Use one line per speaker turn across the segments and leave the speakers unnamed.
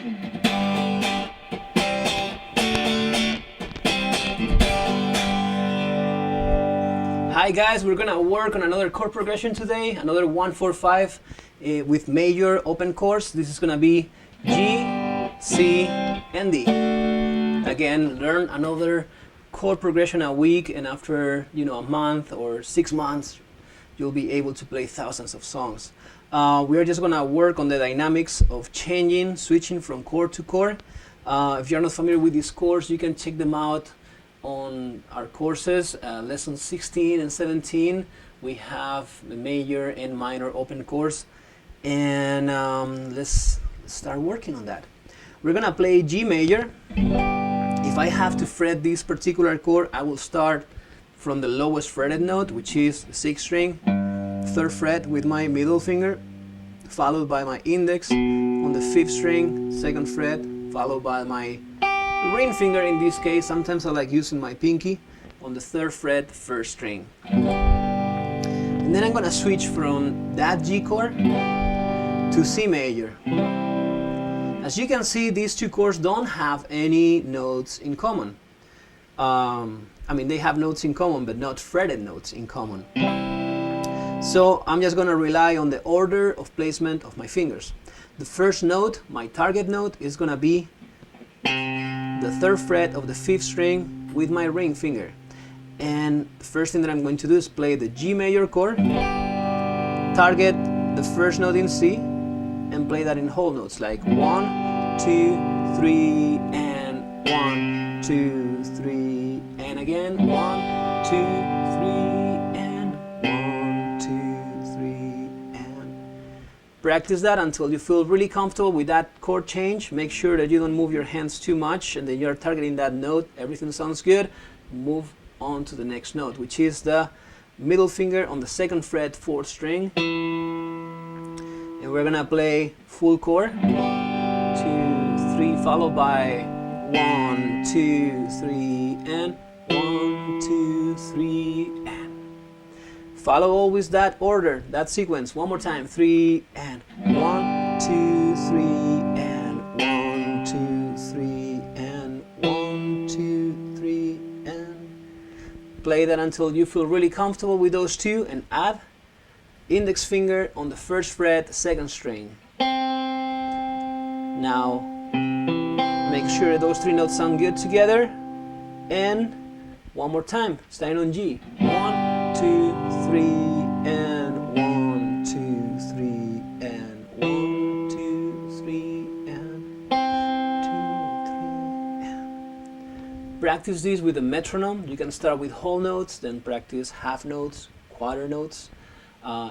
Hi guys, we're gonna work on another chord progression today, another 1-4-5 with major open chords. This is gonna be G, C, and D. Again, learn another chord progression a week, and after a month or 6 months, you'll be able to play thousands of songs. We are just gonna work on the dynamics of changing, switching from chord to chord. If you're not familiar with these chords, you can check them out on our courses, lessons 16 and 17. We have the major and minor open chords, and let's start working on that. We're gonna play G major. If I have to fret this particular chord, I will start from the lowest fretted note, which is the 6th string, 3rd fret with my middle finger, followed by my index on the 5th string, 2nd fret, followed by my ring finger. In this case, sometimes I like using my pinky on the 3rd fret, 1st string. And then I'm gonna switch from that G chord to C major. As you can see, these two chords don't have any notes in common. They have notes in common, but not fretted notes in common. So I'm just gonna rely on the order of placement of my fingers. The first note, my target note, is gonna be the 3rd fret of the 5th string with my ring finger. And the first thing that I'm going to do is play the G major chord, target the first note in C, and play that in whole notes, like 1, 2, 3, and 1, 2, 3, and again 1, 2, 3, and 1, 2, 3, and practice that until you feel really comfortable with that chord change. Make sure that you don't move your hands too much and that you're targeting that note. Everything sounds good. Move on to the next note, which is the middle finger on the 2nd fret, 4th string. And we're gonna play full chord, 2, 3, followed by 1, 2, 3, and 1, 2, 3, and follow always that order, that sequence. One more time, 3, and 1, 2, 3, and 1, 2, 3, and 1, 2, 3, and play that until you feel really comfortable with those two, and add index finger on the 1st fret, 2nd string. Now make sure those 3 notes sound good together, and one more time, starting on G. 1, 2, 3, and 1, 2, 3, and 1, 2, 3, and 2, 3, and practice this with a metronome. You can start with whole notes, then practice half notes, quarter notes.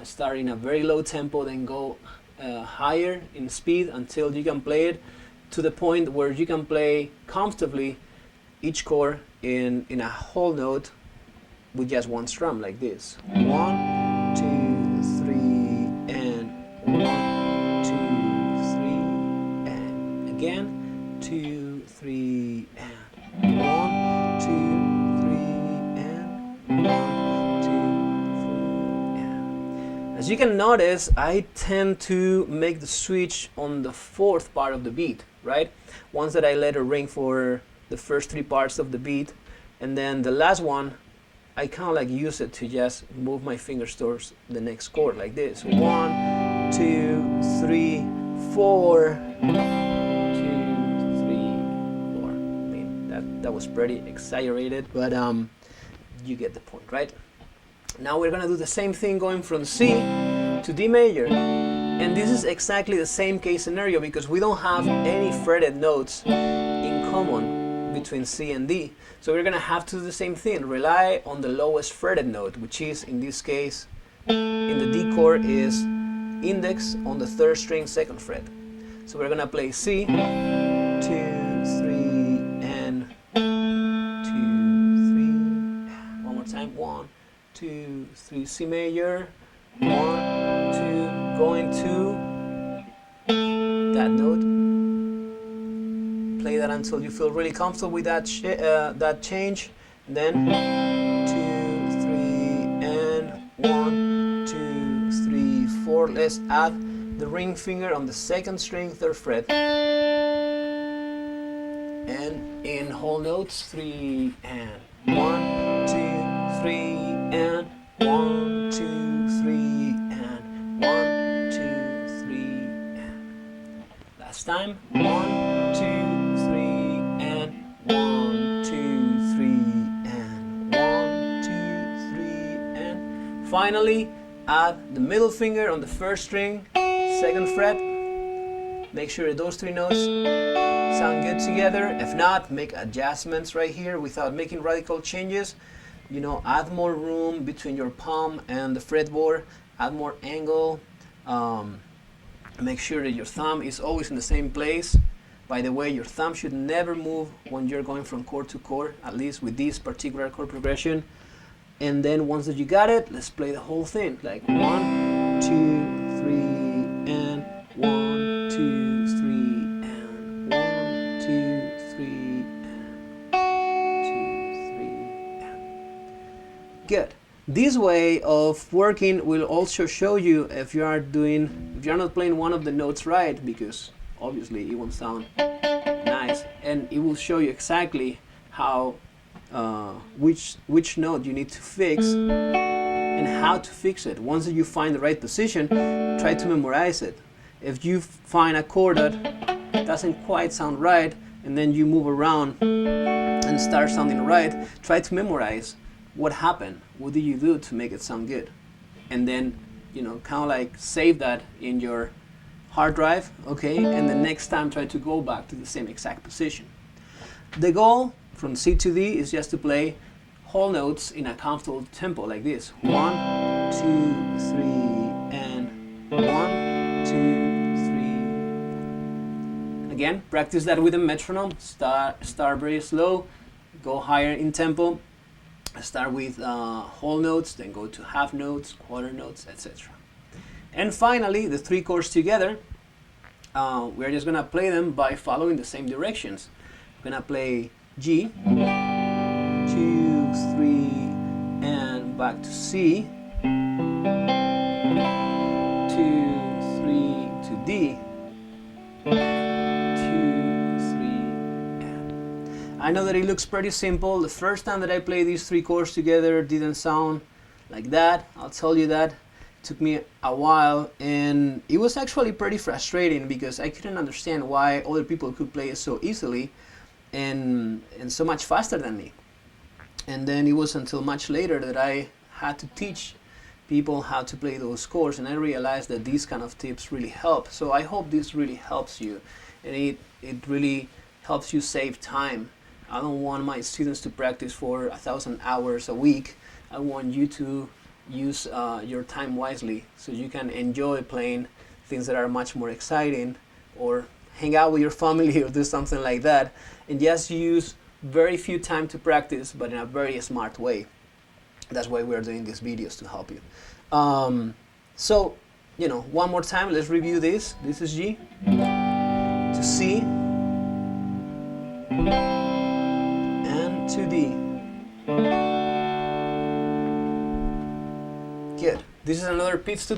Start in a very low tempo, then go higher in speed until you can play it to the point where you can play comfortably each chord in a whole note with just one strum, like this. 1, 2, 3, and 1, 2, 3, and again 2, 3, and 1, 2, 3, and 1. As you can notice, I tend to make the switch on the 4th part of the beat, right? Once that I let it ring for the first 3 parts of the beat, and then the last one, I kind of like use it to just move my fingers towards the next chord, like this. 1, 2, 3, 4, 2, 3, 4. That was pretty exaggerated, but you get the point, right? Now we're gonna do the same thing going from C to D major. And this is exactly the same case scenario because we don't have any fretted notes in common between C and D. So we're gonna have to do the same thing, rely on the lowest fretted note, which is, in this case, in the D chord, is index on the 3rd string, 2nd fret. So we're gonna play C, 2, 3, and 2, 3. One more time, 1, 2, 3, C major, 1, 2, going to that note. Play that until you feel really comfortable with that change. And then 2, 3, and 1, 2, 3, 4. Let's add the ring finger on the 2nd string, 3rd fret. and in whole notes, 3 and 1, 2, 3 and 1, 2, 3 and 1, 2, 3 and last time, 1, 2, 3 and 1, 2, 3 and 1, 2, 3 and finally add the middle finger on the first string, 2nd fret. Make sure those 3 notes sound good together. If not, make adjustments right here without making radical changes. You know, add more room between your palm and the fretboard, add more angle. Make sure that your thumb is always in the same place. By the way, your thumb should never move when you're going from chord to chord, at least with this particular chord progression. And then once that you got it, let's play the whole thing. Like 1, 2, 3, and 1, 2, 3, and 1, 2, 3, and 2, 3, and good. This way of working will also show you if you're not playing one of the notes right, because obviously it won't sound nice, and it will show you exactly how which note you need to fix and how to fix it. Once you find the right position, try to memorize it. If you find a chord that doesn't quite sound right and then you move around and start sounding right, try to memorize what happened, what did you do to make it sound good, and then, you know, kind of like save that in your hard drive, okay, and the next time try to go back to the same exact position. The goal from C to D is just to play whole notes in a comfortable tempo like this. 1, 2, 3, and 1, 2, 3. Again, practice that with a metronome. Start very slow, go higher in tempo. Start with whole notes, then go to half notes, quarter notes, etc. And finally, the 3 chords together, we're just going to play them by following the same directions. We're going to play G, 2, 3, and back to C, 2, 3 to D, 2, 3, and. I know that it looks pretty simple. The first time that I played these 3 chords together didn't sound like that. I'll tell you that. It took me a while, and it was actually pretty frustrating because I couldn't understand why other people could play it so easily and so much faster than me. And then it was until much later that I had to teach people how to play those chords, and I realized that these kind of tips really help. So I hope this really helps you, and it really helps you save time. I don't want my students to practice for 1,000 hours a week. I want you to use your time wisely so you can enjoy playing things that are much more exciting, or hang out with your family or do something like that, and just use very few time to practice, but in a very smart way. That's why we're doing these videos, to help you. So, you know, one more time, let's review this. This is G to C and to D. Good. This is another piece to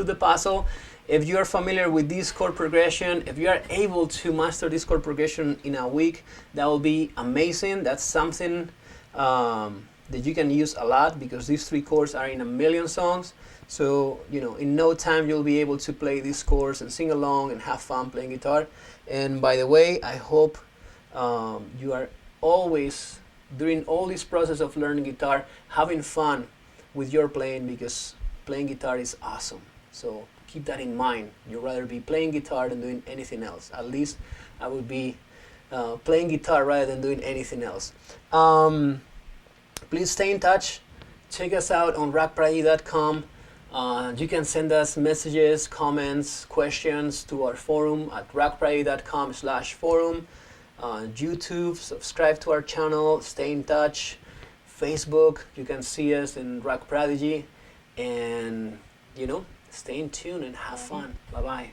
the puzzle. If you are familiar with this chord progression, if you are able to master this chord progression in a week, that will be amazing. That's something that you can use a lot, because these 3 chords are in a million songs. So, you know, in no time you'll be able to play these chords and sing along and have fun playing guitar. And by the way, I hope you are always, during all this process of learning guitar, having fun with your playing, because playing guitar is awesome. So keep that in mind. You'd rather be playing guitar than doing anything else. At least I would be playing guitar rather than doing anything else. Please stay in touch. Check us out on rockprodigy.com. You can send us messages, comments, questions to our forum at rockprodigy.com/forum. YouTube, subscribe to our channel, stay in touch. Facebook, you can see us in Rock Prodigy, and, you know, stay in tune and have fun. Bye-bye.